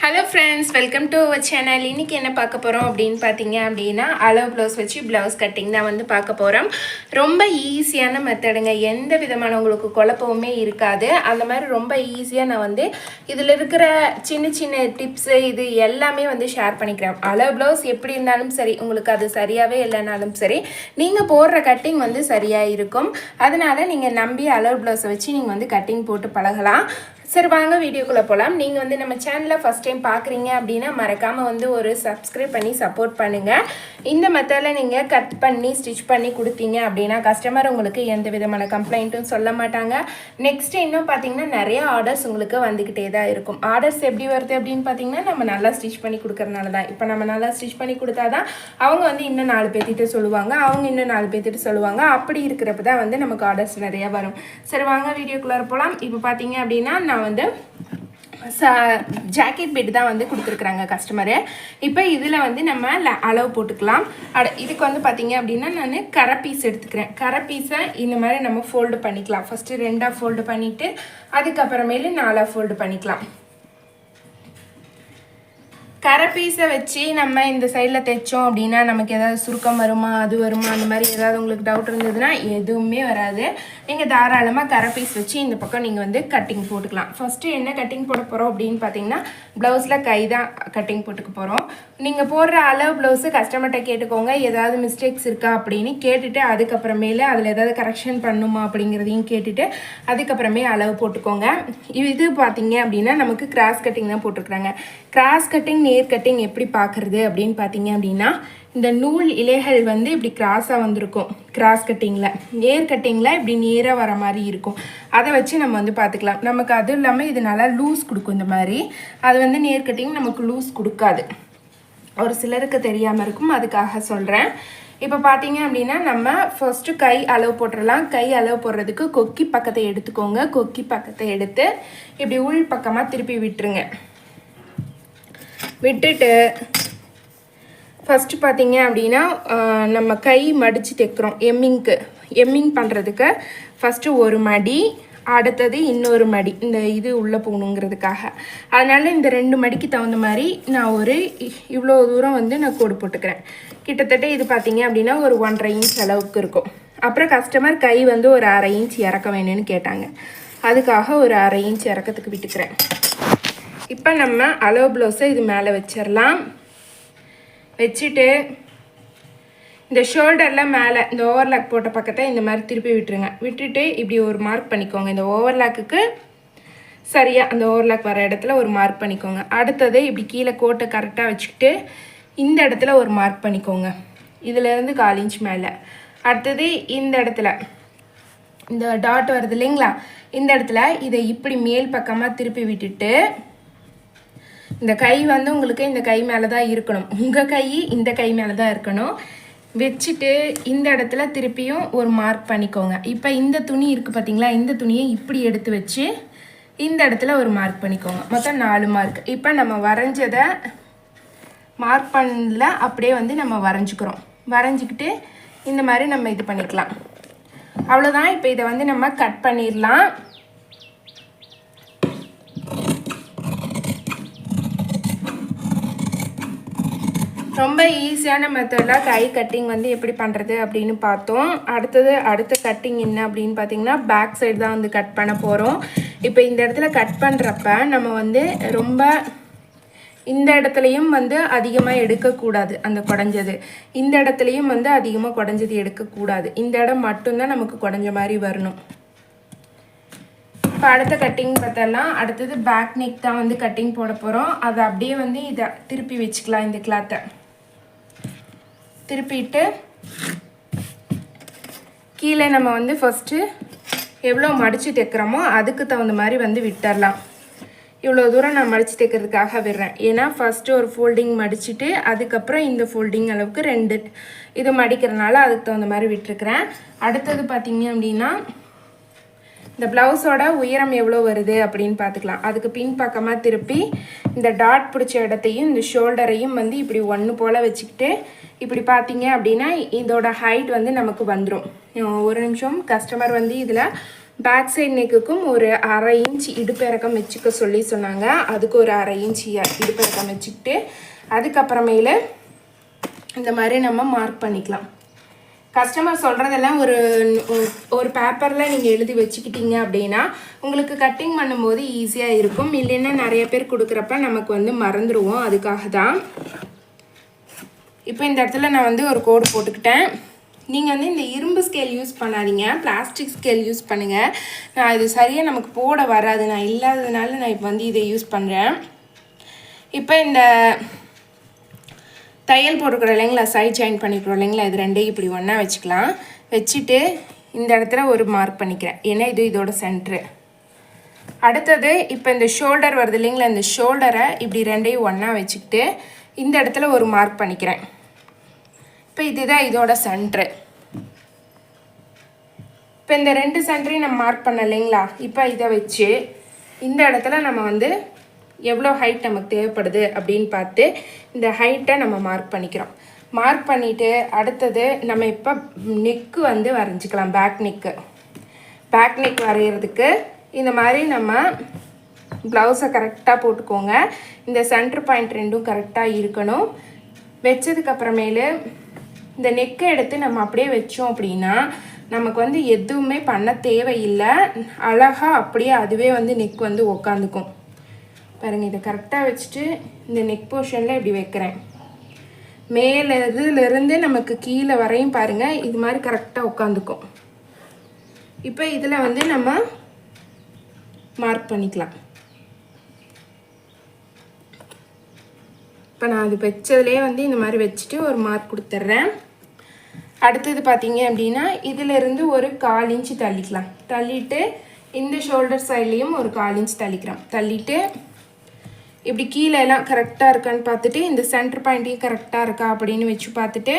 Hello friends, welcome to our channel. இன்றைக்கி என்ன பார்க்க போகிறோம் அப்படின்னு பார்த்தீங்க அப்படின்னா, அளவு ப்ளவுஸ் வச்சு ப்ளவுஸ் கட்டிங் தான் வந்து பார்க்க போகிறோம். ரொம்ப ஈஸியான மெத்தடுங்க. எந்த விதமான உங்களுக்கு குழப்பமுமே இருக்காது. அந்த மாதிரி ரொம்ப ஈஸியாக நான் வந்து இதில் இருக்கிற சின்ன சின்ன டிப்ஸு இது எல்லாமே வந்து ஷேர் பண்ணிக்கிறேன். அளவு ப்ளவுஸ் எப்படி இருந்தாலும் சரி, உங்களுக்கு அது சரியாகவே இல்லைனாலும் சரி, நீங்கள் போடுற கட்டிங் வந்து சரியாக இருக்கும். அதனால் நீங்கள் நம்பி அளவு ப்ளவுஸை வச்சு நீங்கள் வந்து கட்டிங் போட்டு பழகலாம். சரி, வாங்க வீடியோக்குள்ளே போகலாம். நீங்கள் வந்து நம்ம சேனலில் ஃபஸ்ட் டைம் பார்க்குறீங்க அப்படின்னா மறக்காமல் வந்து ஒரு சப்ஸ்கிரைப் பண்ணி சப்போர்ட் பண்ணுங்கள். இந்த மெத்தடில் நீங்கள் கட் பண்ணி ஸ்டிச் பண்ணி கொடுத்தீங்க அப்படின்னா கஸ்டமர் உங்களுக்கு எந்த விதமான கம்ப்ளைண்ட்டும் சொல்ல மாட்டாங்க. நெக்ஸ்ட்டு இன்னும் பார்த்தீங்கன்னா நிறைய ஆர்டர்ஸ் உங்களுக்கு வந்துக்கிட்டே தான் இருக்கும். ஆர்டர்ஸ் எப்படி வருது அப்படின்னு பார்த்தீங்கன்னா, நம்ம நல்லா ஸ்டிச் பண்ணி கொடுக்கறதுனால தான். இப்போ நம்ம நல்லா ஸ்டிச் பண்ணி கொடுத்தா தான் அவங்க வந்து இன்னும் 4 பேர்த்திட்ட சொல்லுவாங்க, அவங்க இன்னும் 4 பேர்த்திட்ட சொல்லுவாங்க. அப்படி இருக்கிறப்ப தான் வந்து நமக்கு ஆர்டர்ஸ் நிறையா வரும். சரி, வாங்க வீடியோக்குள்ளே போகலாம். இப்போ பார்த்தீங்க அப்படின்னா நான் வந்து ஜாக்கெட் பெட் தான் வந்து கொடுத்துருக்குறாங்க கஸ்டமரு. இப்போ இதில் வந்து நம்ம அளவு போட்டுக்கலாம். இதுக்கு வந்து பார்த்தீங்க அப்படின்னா நான் கரை பீஸ் எடுத்துக்கிறேன். கரை பீஸை இந்த மாதிரி நம்ம ஃபோல்டு பண்ணிக்கலாம். ஃபஸ்ட்டு 2ஆக ஃபோல்டு பண்ணிவிட்டு அதுக்கப்புறமேலு 4ஆக ஃபோல்டு பண்ணிக்கலாம். கரை பீஸை வச்சு நம்ம இந்த சைடில் தைச்சோம் அப்படின்னா நமக்கு ஏதாவது சுருக்கம் வருமா, அது வருமா, அந்த மாதிரி ஏதாவது உங்களுக்கு டவுட் இருந்ததுன்னா எதுவுமே வராது. நீங்கள் தாராளமாக கரை பீஸ் வச்சு இந்த பக்கம் நீங்கள் வந்து கட்டிங் போட்டுக்கலாம். ஃபஸ்ட்டு என்ன கட்டிங் போட போகிறோம் அப்படின்னு பார்த்தீங்கன்னா, ப்ளவுஸில் கை தான் கட்டிங் போட்டுக்க போகிறோம். நீங்கள் போடுற அளவு ப்ளவுஸு கஸ்டமர்கிட்ட கேட்டுக்கோங்க. ஏதாவது மிஸ்டேக்ஸ் இருக்கா அப்படின்னு கேட்டுட்டு அதுக்கப்புறமேல அதில் ஏதாவது கரெக்ஷன் பண்ணுமா அப்படிங்கிறதையும் கேட்டுட்டு அதுக்கப்புறமே அளவு போட்டுக்கோங்க. இது பார்த்தீங்க அப்படின்னா நமக்கு கிராஸ் கட்டிங் தான் போட்டிருக்குறாங்க. கிராஸ் கட்டிங் நேர் கட்டிங் எப்படி பார்க்குறது அப்படின்னு பார்த்தீங்க அப்படின்னா, இந்த நூல் இலைகள் வந்து இப்படி கிராஸாக வந்திருக்கும் கிராஸ் கட்டிங்கில். நேர் கட்டிங்கில் இப்படி நேராக வர மாதிரி இருக்கும். அதை வச்சு நம்ம வந்து பார்த்துக்கலாம். நமக்கு அதுவும் இல்லாமல் இது நல்லா லூஸ் கொடுக்கும். இந்த மாதிரி அது வந்து நேர் கட்டிங் நமக்கு லூஸ் கொடுக்காது. ஒரு சிலருக்கு தெரியாமல் இருக்கும், அதுக்காக சொல்கிறேன். இப்போ பார்த்தீங்க அப்படின்னா நம்ம ஃபஸ்ட்டு கை அளவு போட்டுடலாம். கை அளவு போடுறதுக்கு கொக்கி பக்கத்தை எடுத்துக்கோங்க. கொக்கி பக்கத்தை எடுத்து இப்படி உள் பக்கமாக திருப்பி விட்டுருங்க. விட்டுட்டு ஃபஸ்ட்டு பார்த்தீங்க அப்படின்னா நம்ம கை மடித்து தைக்கிறோம். எம்மிங் பண்ணுறதுக்கு ஃபஸ்ட்டு ஒரு மடி, அடுத்தது இன்னொரு மடி, இந்த இது உள்ளே போகணுங்கிறதுக்காக. அதனால் இந்த 2 மடிக்கு தகுந்த மாதிரி நான் ஒரு இவ்வளோ தூரம் வந்து நான் கோடு போட்டுக்கிறேன். கிட்டத்தட்ட இது பார்த்தீங்க அப்படின்னா ஒரு 1.5 இன்ச் அளவுக்கு இருக்கும். அப்புறம் கஸ்டமர் கை வந்து ஒரு 1/2 இன்ச் இறக்க வேணும்னு கேட்டாங்க. அதுக்காக ஒரு 1/2 இன்ச் இறக்கத்துக்கு விட்டுக்கிறேன். இப்போ நம்ம அளவு ப்ளவுஸை இது மேலே வச்சிடலாம். வச்சுட்டு இந்த ஷோல்டரில் மேலே இந்த ஓவர்லாக் போட்ட பக்கத்தை இந்த மாதிரி திருப்பி விட்டுருங்க. விட்டுட்டு இப்படி ஒரு மார்க் பண்ணிக்கோங்க. இந்த ஓவர்லாக்குக்கு சரியாக அந்த ஓவர்லாக் வர இடத்துல ஒரு மார்க் பண்ணிக்கோங்க. அடுத்தது இப்படி கீழே கோட்டை கரெக்டாக வச்சுக்கிட்டு இந்த இடத்துல ஒரு மார்க் பண்ணிக்கோங்க. இதிலேருந்து 1/4 இன்ச் மேலே. அடுத்தது இந்த இடத்துல இந்த டாட் வருது இல்லைங்களா, இந்த இடத்துல இதை இப்படி மேல் பக்கமாக திருப்பி விட்டுட்டு இந்த கை வந்து உங்களுக்கு இந்த கை மேலே தான் இருக்கணும். உங்கள் கை இந்த கை மேலே தான் இருக்கணும். வச்சுட்டு இந்த இடத்துல திருப்பியும் ஒரு மார்க் பண்ணிக்கோங்க. இப்போ இந்த துணி இருக்குது பார்த்தீங்களா, இந்த துணியை இப்படி எடுத்து வச்சு இந்த இடத்துல ஒரு மார்க் பண்ணிக்கோங்க. மொத்தம் 4 மார்க். இப்போ நம்ம வரைஞ்சதை மார்க் பண்ணல அப்படியே வந்து நம்ம வரைஞ்சிக்கிறோம். வரைஞ்சிக்கிட்டு இந்த மாதிரி நம்ம இது பண்ணிக்கலாம். அவ்வளோதான். இப்போ இதை வந்து நம்ம கட் பண்ணிடலாம். ரொம்ப ஈஸியான மெத்தடில் கை கட்டிங் வந்து எப்படி பண்ணுறது அப்படின்னு பார்த்தோம். அடுத்த கட்டிங் என்ன அப்படின்னு பார்த்தீங்கன்னா, பேக் சைடு தான் வந்து கட் பண்ண போகிறோம். இப்போ இந்த இடத்துல கட் பண்ணுறப்ப நம்ம வந்து ரொம்ப இந்த இடத்துலையும் வந்து அதிகமாக எடுக்கக்கூடாது. அந்த குடஞ்சது இந்த இடத்துலையும் வந்து அதிகமாக குடஞ்சது எடுக்கக்கூடாது. இந்த இடம் மட்டும்தான் நமக்கு குடஞ்ச மாதிரி வரணும். இப்போ அடுத்த கட்டிங் பார்த்தலாம். அடுத்தது பேக் நெக் தான் வந்து கட்டிங் போட போகிறோம். அதை அப்படியே வந்து இதை திருப்பி வச்சுக்கலாம். இந்த கிளாத்தை திருப்பிட்டு கீழே நம்ம வந்து ஃபஸ்ட்டு எவ்வளோ மடித்து தைக்கிறோமோ அதுக்கு தகுந்த மாதிரி வந்து விட்டுடலாம். இவ்வளோ தூரம் நான் மடித்து தைக்கிறதுக்காக விடுறேன். ஏன்னா ஃபஸ்ட்டு ஒரு ஃபோல்டிங் மடிச்சுட்டு அதுக்கப்புறம் இந்த ஃபோல்டிங் அளவுக்கு 2 இது மடிக்கிறதுனால அதுக்கு தகுந்த மாதிரி விட்டுருக்குறேன். அடுத்தது பார்த்தீங்க அப்படின்னா இந்த ப்ளவுஸோட உயரம் எவ்வளோ வருது அப்படின்னு பார்த்துக்கலாம். அதுக்கு பின் பக்கமாக திருப்பி இந்த டாட் பிடிச்ச இடத்தையும் இந்த ஷோல்டரையும் வந்து இப்படி ஒன்று போல் வச்சுக்கிட்டு இப்படி பார்த்தீங்க அப்படின்னா இதோட ஹைட் வந்து நமக்கு வந்துடும். ஒரு நிமிஷம், கஸ்டமர் வந்து இதில் பேக் சைட் நெக்குக்கும் ஒரு 1/2 இன்ச் இடுப்பிறக்கம் வச்சுக்க சொல்லி சொன்னாங்க. அதுக்கு ஒரு 1/2 இன்ச் இடுப்பிறக்கம் வச்சுக்கிட்டு அதுக்கப்புறமேல இந்த மாதிரி நம்ம மார்க் பண்ணிக்கலாம். கஸ்டமர் சொல்கிறதெல்லாம் ஒரு பேப்பரில் நீங்கள் எழுதி வச்சுக்கிட்டீங்க அப்படின்னா உங்களுக்கு கட்டிங் பண்ணும்போது ஈஸியாக இருக்கும். இல்லைன்னா நிறைய பேர் கொடுக்குறப்ப நமக்கு வந்து மறந்துடுவோம். அதுக்காக தான். இப்போ இந்த இடத்துல நான் வந்து ஒரு கோடு போட்டுக்கிட்டேன். நீங்கள் வந்து இந்த இரும்பு ஸ்கேல் யூஸ் பண்ணாதீங்க, பிளாஸ்டிக் ஸ்கேல் யூஸ் பண்ணுங்கள். நான் இது சரியாக நமக்கு போட வராது, நான் இல்லாததுனால நான் இப்போ வந்து இதை யூஸ் பண்ணுறேன். இப்போ இந்த தையல் போட்டுக்கிறோம் இல்லைங்களா, சைட் ஜாயின் பண்ணிக்கிறோம் இல்லைங்களா, இது ரெண்டையும் இப்படி ஒன்றா வச்சுக்கலாம். வச்சுட்டு இந்த இடத்துல ஒரு மார்க் பண்ணிக்கிறேன், ஏன்னா இது இதோட சென்ட்ரு. அடுத்தது இப்போ இந்த ஷோல்டர் வருது இல்லைங்களா, இந்த ஷோல்டரை இப்படி ரெண்டையும் ஒன்றா வச்சுக்கிட்டு இந்த இடத்துல ஒரு மார்க் பண்ணிக்கிறேன். இப்போ இதுதான் இதோட சென்ட்ரு. இப்போ இந்த 2 சென்டரையும் நம்ம மார்க் பண்ண இல்லைங்களா, இப்போ இதை வச்சு இந்த இடத்துல நம்ம வந்து எவ்வளோ ஹைட் நமக்கு தேவைப்படுது அப்படின்னு பார்த்து இந்த ஹைட்டை நம்ம மார்க் பண்ணிக்கிறோம். மார்க் பண்ணிவிட்டு அடுத்தது நம்ம இப்போ நெக்கு வந்து வரைஞ்சிக்கலாம். பேக் நெக் வரைகிறதுக்கு இந்த மாதிரி நம்ம ப்ளவுஸை கரெக்டாக போட்டுக்கோங்க. இந்த சென்டர் பாயிண்ட் ரெண்டும் கரெக்டாக இருக்கணும். வச்சதுக்கப்புறமேலு இந்த நெக்கை எடுத்து நம்ம அப்படியே வச்சோம் அப்படின்னா நமக்கு வந்து எதுவுமே பண்ண தேவையில்லை. அழகாக அப்படியே அதுவே வந்து நெக் வந்து உக்காந்துக்கும். பாருங்கள், இதை கரெக்டாக வச்சுட்டு இந்த நெக் போர்ஷனில் இப்படி வைக்கிறேன். மேலே இதுலேருந்து நமக்கு கீழே வரையும் பாருங்கள், இது மாதிரி கரெக்டாக உட்காந்துக்கும். இப்போ இதில் வந்து நம்ம மார்க் பண்ணிக்கலாம். இப்போ நான் அது வச்சதுலேயே வந்து இந்த மாதிரி வச்சுட்டு ஒரு மார்க் கொடுத்துட்றேன். அடுத்தது பார்த்தீங்க அப்படின்னா இதிலேருந்து ஒரு 1/4 இன்ச்சு தள்ளிக்கலாம். தள்ளிட்டு இந்த ஷோல்டர் சைட்லேயும் ஒரு 1/4 இன்ச் தள்ளிக்கிறோம். தள்ளிட்டு இப்படி கீழே எல்லாம் கரெக்டாக இருக்கான்னு பார்த்துட்டு இந்த சென்டர் பாயிண்ட்டையும் கரெக்டாக இருக்கா அப்படின்னு வச்சு பார்த்துட்டு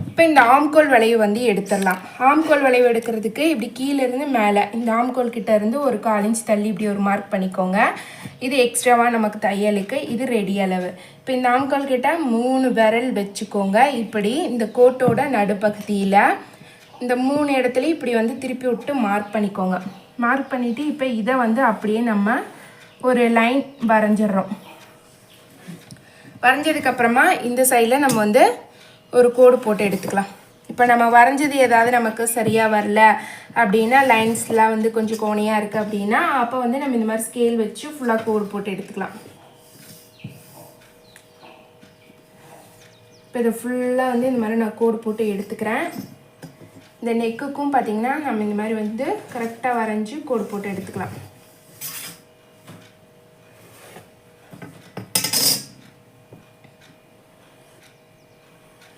இப்போ இந்த ஆம்கோல் வளைவு வந்து எடுத்துடலாம். ஆம்கோல் வளைவு எடுக்கிறதுக்கு இப்படி கீழேருந்து மேலே இந்த ஆம்கோல் கிட்ட இருந்து ஒரு 1/4 இன்ச் தள்ளி இப்படி ஒரு மார்க் பண்ணிக்கோங்க. இது எக்ஸ்ட்ராவாக நமக்கு தையலுக்கு, இது ரெடி அளவு. இப்போ இந்த ஆம்கோல் கிட்ட 3 விரல் வச்சுக்கோங்க. இப்படி இந்த கோட்டோட நடுப்பகுதியில் இந்த 3 இடத்துலையும் இப்படி வந்து திருப்பி விட்டு மார்க் பண்ணிக்கோங்க. மார்க் பண்ணிவிட்டு இப்போ இதை வந்து அப்படியே நம்ம ஒரு லைன் வரைஞ்சிட்றோம். வரைஞ்சதுக்கப்புறமா இந்த சைடில் நம்ம வந்து ஒரு கோடு போட்டு எடுத்துக்கலாம். இப்போ நம்ம வரைஞ்சது ஏதாவது நமக்கு சரியாக வரல அப்படின்னா, லைன்ஸ்லாம் வந்து கொஞ்சம் கோணையாக இருக்குது அப்படின்னா அப்போ வந்து நம்ம இந்த மாதிரி ஸ்கேல் வச்சு ஃபுல்லாக கோடு போட்டு எடுத்துக்கலாம். இப்போ இதை ஃபுல்லாக வந்து இந்த மாதிரி நான் கோடு போட்டு எடுத்துக்கிறேன். இந்த நெக்குக்கும் பார்த்திங்கன்னா நம்ம இந்த மாதிரி வந்து கரெக்டாக வரைஞ்சி கோடு போட்டு எடுத்துக்கலாம்.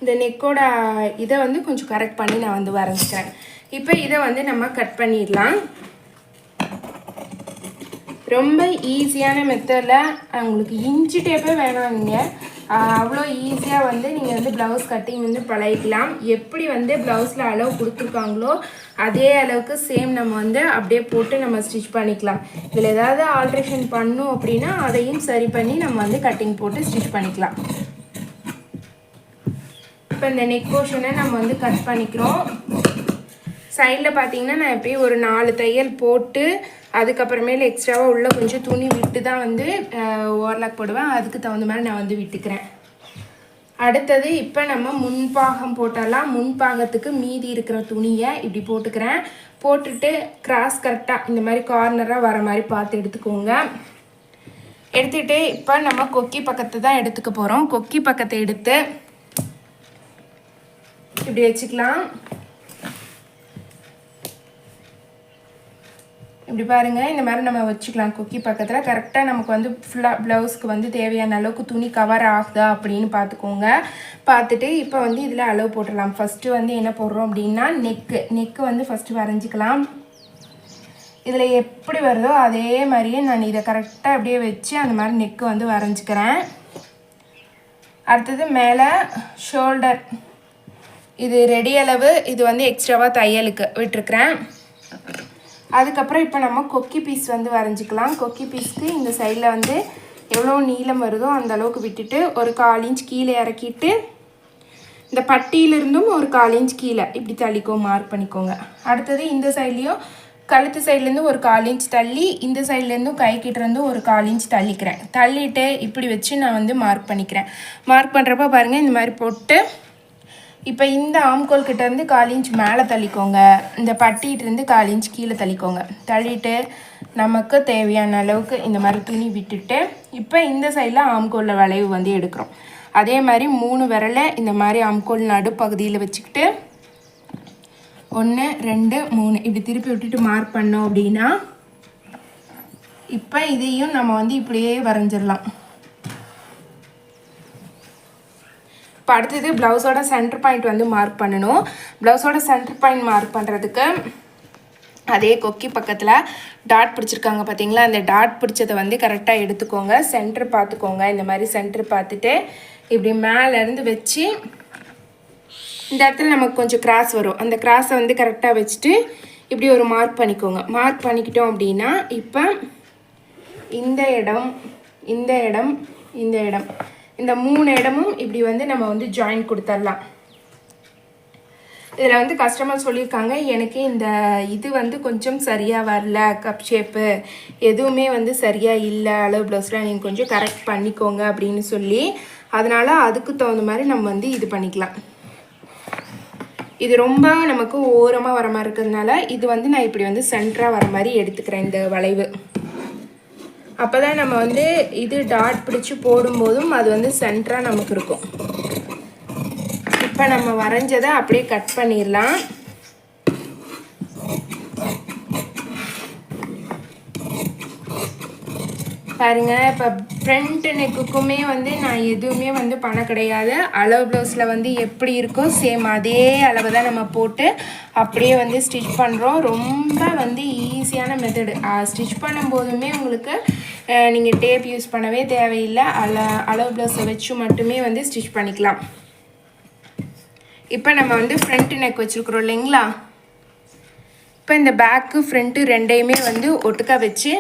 இந்த நெக்கோட இதை வந்து கொஞ்சம் கரெக்ட் பண்ணி நான் வந்து வரைஞ்சிக்கிறேன். இப்போ இதை வந்து நம்ம கட் பண்ணிடலாம். ரொம்ப ஈஸியான மெத்தடில் உங்களுக்கு இன்ச்சு டேப்பே வேணாம், நீங்கள் அவ்வளோ ஈஸியாக வந்து நீங்கள் வந்து ப்ளவுஸ் கட்டிங் வந்து பழகிக்கலாம். எப்படி வந்து ப்ளவுஸில் அளவு கொடுத்துருக்காங்களோ அதே அளவுக்கு சேம் நம்ம வந்து அப்படியே போட்டு நம்ம ஸ்டிச் பண்ணிக்கலாம். இதில் ஏதாவது ஆல்ட்ரேஷன் பண்ணோம் அப்படின்னா அதையும் சரி பண்ணி நம்ம வந்து கட்டிங் போட்டு ஸ்டிச் பண்ணிக்கலாம். இப்போ இந்த நெக் போர்ஷனை நம்ம வந்து கட் பண்ணிக்கிறோம். சைடில் பார்த்தீங்கன்னா நான் எப்பயும் ஒரு 4 தையல் போட்டு அதுக்கப்புறமேல எக்ஸ்ட்ராவாக உள்ளே கொஞ்சம் துணி விட்டு தான் வந்து ஓவர்லாக் போடுவேன். அதுக்கு தகுந்த மாதிரி நான் வந்து விட்டுக்கிறேன். அடுத்தது இப்போ நம்ம முன்பாகம் போட்டாலாம். முன்பாகத்துக்கு மீதி இருக்கிற துணியை இப்படி போட்டுக்கிறேன். போட்டுட்டு கிராஸ் கரெக்டாக இந்த மாதிரி கார்னராக வர மாதிரி பார்த்து எடுத்துக்கோங்க. எடுத்துகிட்டு இப்போ நம்ம கொக்கி பக்கத்தை தான் எடுத்துக்க போகிறோம். கொக்கி பக்கத்தை எடுத்து இப்படி வச்சுக்கலாம். இப்படி பாருங்கள், இந்த மாதிரி நம்ம வச்சுக்கலாம். கொக்கி பக்கத்தில் கரெக்டாக நமக்கு வந்து ஃபுல்லாக ப்ளவுஸ்க்கு வந்து தேவையான அளவுக்கு துணி கவர் ஆகுதா அப்படின்னு பார்த்துக்கோங்க. பார்த்துட்டு இப்போ வந்து இதில் அளவு போட்டுடலாம். ஃபஸ்ட்டு வந்து என்ன போடுறோம் அப்படின்னா நெக்கு வந்து ஃபஸ்ட்டு வரைஞ்சிக்கலாம். இதில் எப்படி வருதோ அதே மாதிரியே நான் இதை கரெக்டாக அப்படியே வச்சு அந்த மாதிரி நெக்கு வந்து வரைஞ்சிக்கிறேன். அடுத்தது மேலே ஷோல்டர், இது ரெடி அளவு, இது வந்து எக்ஸ்ட்ராவாக தையலுக்கு விட்டுருக்குறேன். அதுக்கப்புறம் இப்போ நம்ம கொக்கி பீஸ் வந்து வரைஞ்சிக்கலாம். கொக்கி பீஸ்க்கு இந்த சைடில் வந்து எவ்வளோ நீளம் வருதோ அந்த அளவுக்கு விட்டுட்டு ஒரு 1/4 இன்ச் கீழே இறக்கிட்டு இந்த பட்டியிலிருந்தும் ஒரு 1/4 இன்ச் கீழே இப்படி மார்க் பண்ணிக்கோங்க. அடுத்தது இந்த சைட்லேயும் கழுத்து சைட்லேருந்து ஒரு 1/4 இன்ச் தள்ளி, இந்த சைட்லேருந்தும் கை கிட்டேருந்து ஒரு 1/4 இன்ச் தள்ளிக்கிறேன். தள்ளிட்டு இப்படி வச்சு நான் வந்து மார்க் பண்ணிக்கிறேன். மார்க் பண்ணுறப்ப பாருங்கள் இந்த மாதிரி போட்டு இப்போ இந்த ஆம்கோல் கிட்டேருந்து 1/4 இன்ச் மேலே தள்ளிக்கோங்க. இந்த பட்டிகிட்டேருந்து 1/4 இன்ச் கீழே தள்ளிக்கோங்க. தள்ளிட்டு நமக்கு தேவையான அளவுக்கு இந்த மாதிரி துணி விட்டுட்டு இப்போ இந்த சைடில் ஆம்கோலில் வளைவு வந்து எடுக்கிறோம். அதே மாதிரி 3 விரலை இந்த மாதிரி ஆம்கோல் நடுப்பகுதியில் வச்சுக்கிட்டு 1 2 3 இப்படி திருப்பி விட்டுட்டு மார்க் பண்ணோம் அப்படின்னா இப்போ இதையும் நம்ம வந்து இப்படியே வரைஞ்சிடலாம். இப்போ அடுத்தது ப்ளவுஸோட சென்டர் பாயிண்ட் வந்து மார்க் பண்ணணும். ப்ளவுஸோட சென்டர் பாயிண்ட் மார்க் பண்ணுறதுக்கு அதே கொக்கி பக்கத்தில் டாட் பிடிச்சிருக்காங்க பார்த்தீங்களா, அந்த டாட் பிடிச்சதை வந்து கரெக்டாக எடுத்துக்கோங்க. சென்டர் பார்த்துக்கோங்க. இந்த மாதிரி சென்டர் பார்த்துட்டு இப்படி மேலேருந்து வச்சு இந்த இடத்துல நமக்கு கொஞ்சம் கிராஸ் வரும். அந்த கிராஸை வந்து கரெக்டாக வச்சுட்டு இப்படி ஒரு மார்க் பண்ணிக்கோங்க. மார்க் பண்ணிக்கிட்டோம் அப்படின்னா இப்போ இந்த இடம் இந்த இடம் இந்த இடம் இந்த 3 இடமும் இப்படி வந்து நம்ம வந்து ஜாயின் கொடுத்துடலாம். இதில் வந்து கஸ்டமர் சொல்லியிருக்காங்க, எனக்கு இந்த இது வந்து கொஞ்சம் சரியாக வரல, கப் ஷேப்பு எதுவுமே வந்து சரியாக இல்லை, அளவு ப்ளவுஸில் நீங்கள் கொஞ்சம் கரெக்ட் பண்ணிக்கோங்க அப்படின்னு சொல்லி, அதனால் அதுக்கு தகுந்த மாதிரி நம்ம வந்து இது பண்ணிக்கலாம். இது ரொம்ப நமக்கு ஓரமாக வர மாதிரி இருக்கிறதுனால இது வந்து நான் இப்படி வந்து சென்டராக வர மாதிரி எடுத்துக்கிறேன் இந்த வளைவு. அப்போ தான் நம்ம வந்து இது டாட் பிடிச்சி போடும்போதும் அது வந்து சென்டராக நமக்கு இருக்கும். இப்போ நம்ம வரைஞ்சதை அப்படியே கட் பண்ணிடலாம். பாருங்கள், இப்போ ஃப்ரண்ட் நெக்குக்குமே வந்து நான் எதுவுமே வந்து பண்ண கிடையாது. அளவு ப்ளவுஸில் வந்து எப்படி இருக்கோ சேம் அதே அளவு தான் நம்ம போட்டு அப்படியே வந்து ஸ்டிச் பண்ணுறோம். ரொம்ப வந்து ஈஸியான மெத்தடு. ஸ்டிச் பண்ணும்போதுமே உங்களுக்கு நீங்கள் டேப் யூஸ் பண்ணவே தேவையில்லை. அளவு ப்ளவுஸை வச்சு மட்டுமே வந்து ஸ்டிச் பண்ணிக்கலாம். இப்போ நம்ம வந்து ஃப்ரண்ட் நெக் வச்சுருக்குறோம் இல்லைங்களா, இப்போ இந்த பேக்கு ஃப்ரண்ட்டு ரெண்டையுமே வந்து ஒட்டுக்கா வச்சு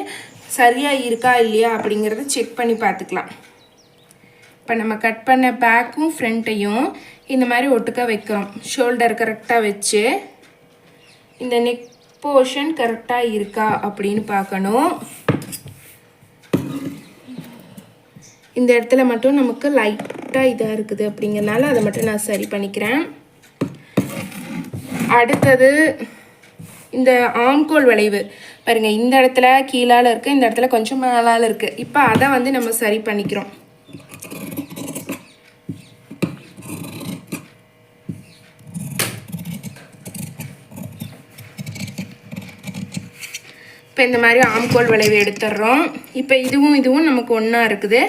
சரியாக இருக்கா இல்லையா அப்படிங்கிறத செக் பண்ணி பார்த்துக்கலாம். இப்போ நம்ம கட் பண்ண பேக்கும் ஃப்ரண்ட்டையும் இந்த மாதிரி ஒட்டுக்கா வைக்கிறோம். ஷோல்டர் கரெக்டாக வச்சு இந்த நெக் போர்ஷன் கரெக்டாக இருக்கா அப்படின்னு பார்க்கணும். இந்த இடத்துல மட்டும் நமக்கு லைட்டாக இதாக இருக்குது அப்படிங்கிறனால அதை மட்டும் நான் சரி பண்ணிக்கிறேன். அடுத்தது இந்த ஆம்கோல் வளைவு பாருங்கள், இந்த இடத்துல கீழால் இருக்குது, இந்த இடத்துல கொஞ்சம் மேலால் இருக்குது. இப்போ அதை வந்து நம்ம சரி பண்ணிக்கிறோம். இப்போ இந்த மாதிரி ஆம்கோல் வளைவு எடுத்துடுறோம். இப்போ இதுவும் நமக்கு ஒன்றா இருக்குது.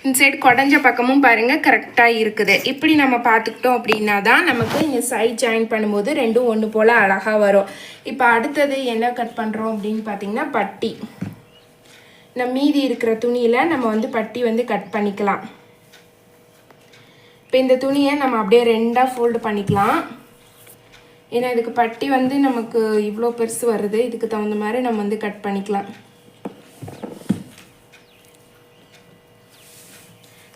இந்த சைடு குடஞ்ச பக்கமும் பாருங்கள் கரெக்டாக இருக்குது. இப்படி நம்ம பார்த்துக்கிட்டோம் அப்படின்னா தான் நமக்கு இங்கே சைட் ஜாயின் பண்ணும்போது ரெண்டும் ஒன்று போல் அழகாக வரும். இப்போ அடுத்தது என்ன கட் பண்ணுறோம் அப்படின்னு பார்த்தீங்கன்னா பட்டி. இந்த மீதி இருக்கிற துணியில் நம்ம வந்து பட்டி வந்து கட் பண்ணிக்கலாம். இப்போ இந்த துணியை நம்ம அப்படியே 2ஆக ஃபோல்டு பண்ணிக்கலாம். ஏன்னா இதுக்கு பட்டி வந்து நமக்கு இவ்வளோ பெருசு வருது, இதுக்கு தகுந்த மாதிரி நம்ம வந்து கட் பண்ணிக்கலாம்.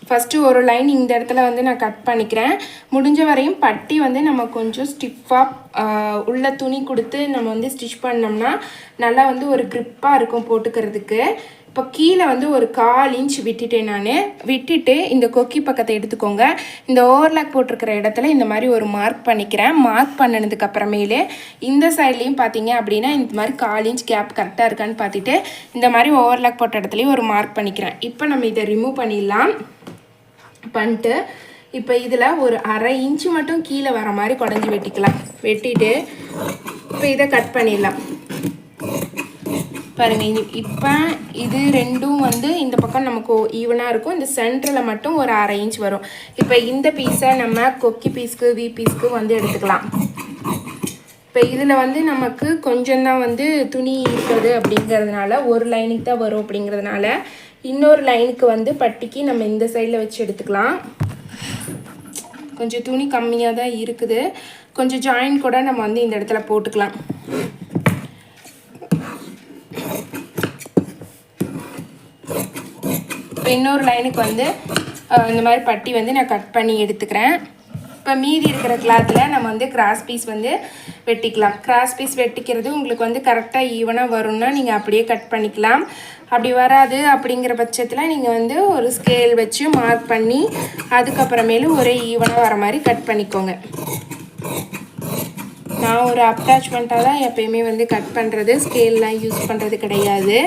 ஃபஸ்ட்டு ஒரு லைன் இந்த இடத்துல வந்து நான் கட் பண்ணிக்கிறேன். முடிஞ்ச வரையும் பட்டி வந்து நம்ம கொஞ்சம் ஸ்டிஃபாக உள்ள துணி கொடுத்து நம்ம வந்து ஸ்டிச் பண்ணோம்னா நல்லா வந்து ஒரு க்ரிப்பாக இருக்கும் போட்டுக்கிறதுக்கு. இப்போ கீழே வந்து ஒரு 1/4 இன்ச் விட்டுட்டேன். நான் விட்டுட்டு இந்த கொக்கி பக்கத்தை எடுத்துக்கோங்க. இந்த ஓவர்லாக் போட்டிருக்கிற இடத்துல இந்த மாதிரி ஒரு மார்க் பண்ணிக்கிறேன். மார்க் பண்ணினதுக்கு அப்புறமேலே இந்த சைட்லேயும் பார்த்தீங்க அப்படின்னா இந்த மாதிரி 1/4 இன்ச் கேப் கரெக்டாக இருக்கான்னு பார்த்துட்டு இந்த மாதிரி ஓவர்லாக் போட்ட இடத்துலையும் ஒரு மார்க் பண்ணிக்கிறேன். இப்போ நம்ம இதை ரிமூவ் பண்ணிடலாம். பண்ணிட்டு இப்போ இதில் ஒரு 1/2 இன்ச்சு மட்டும் கீழே வர மாதிரி குடஞ்சி வெட்டிக்கலாம். வெட்டிட்டு இப்போ இதை கட் பண்ணிடலாம். பாருங்கள், இப்போ இது ரெண்டும் வந்து இந்த பக்கம் நமக்கு ஈவனாக இருக்கும். இந்த சென்டரில் மட்டும் ஒரு 1/2 இன்ச் வரும். இப்போ இந்த பீஸை நம்ம கொக்கி பீஸ்க்கு வி பீஸ்க்கு வந்து எடுத்துக்கலாம். இப்போ இதில் வந்து நமக்கு கொஞ்சம் தான் வந்து துணி இருக்குது அப்படிங்கிறதுனால ஒரு லைனுக்கு தான் வரும். அப்படிங்கிறதுனால இன்னொரு லைனுக்கு வந்து பட்டிக்கு நம்ம இந்த சைடில் வச்சு எடுத்துக்கலாம். கொஞ்சம் துணி கம்மியாக தான் இருக்குது. கொஞ்சம் ஜாயின் கூட நம்ம வந்து இந்த இடத்துல போட்டுக்கலாம். இப்போ இன்னொரு லைனுக்கு வந்து இந்த மாதிரி பட்டி வந்து நான் கட் பண்ணி எடுத்துக்கிறேன். இப்போ இப்போ மீதி இருக்கிற கிளாத்தில் நம்ம வந்து கிராஸ் பீஸ் வந்து வெட்டிக்கலாம். கிராஸ் பீஸ் வெட்டிக்கிறது உங்களுக்கு வந்து கரெக்டாக ஈவனாக வரும்னா நீங்கள் அப்படியே கட் பண்ணிக்கலாம். அப்படி வராது அப்படிங்கிற பட்சத்தில் நீங்கள் வந்து ஒரு ஸ்கேல் வச்சு மார்க் பண்ணி அதுக்கப்புறமேலும் ஒரே ஈவனாக வர மாதிரி கட் பண்ணிக்கோங்க. நான் ஒரு அட்டாச்மெண்ட்டாக தான் எப்பயுமே வந்து கட் பண்ணுறது, ஸ்கேல்லாம் யூஸ் பண்ணுறது கிடையாது.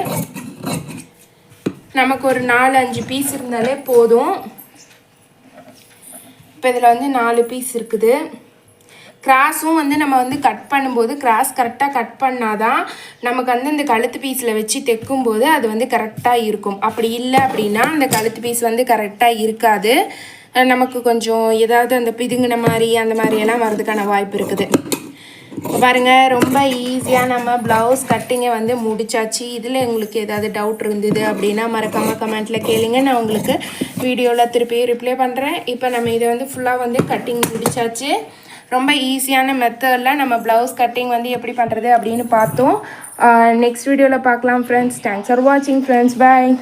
நமக்கு ஒரு 4-5 பீஸ் இருந்தாலே போதும். இப்போ இதில் வந்து 4 பீஸ் இருக்குது. கிராஸும் வந்து நம்ம வந்து கட் பண்ணும்போது கிராஸ் கரெக்டாக கட் பண்ணாதான் நமக்கு வந்து இந்த கழுத்து பீஸில் வச்சு தைக்கும்போது அது வந்து கரெக்டாக இருக்கும். அப்படி இல்லை அப்படின்னா அந்த கழுத்து பீஸ் வந்து கரெக்டாக இருக்காது. நமக்கு கொஞ்சம் ஏதாவது அந்த பிதுங்கின மாதிரி அந்த மாதிரியெல்லாம் வர்றதுக்கான வாய்ப்பு இருக்குது. பாருங்கள், ரொம்ப ஈஸியாக நம்ம ப்ளவுஸ் கட்டிங்கை வந்து முடிச்சாச்சு. இதில் உங்களுக்கு ஏதாவது டவுட் இருந்தது அப்படின்னா மறக்காமல் கமெண்ட்டில் கேளுங்க, நான் உங்களுக்கு வீடியோவில் திருப்பி ரிப்ளை பண்ணுறேன். இப்போ நம்ம இதை வந்து ஃபுல்லாக வந்து கட்டிங் முடிச்சாச்சு. ரொம்ப ஈஸியான மெத்தடில் நம்ம ப்ளவுஸ் கட்டிங் வந்து எப்படி பண்ணுறது அப்படின்னு பார்த்தோம். நெக்ஸ்ட் வீடியோவில் பார்க்கலாம் ஃப்ரெண்ட்ஸ். தேங்க்ஸ் ஃபார் வாட்சிங் ஃப்ரெண்ட்ஸ். பாய்.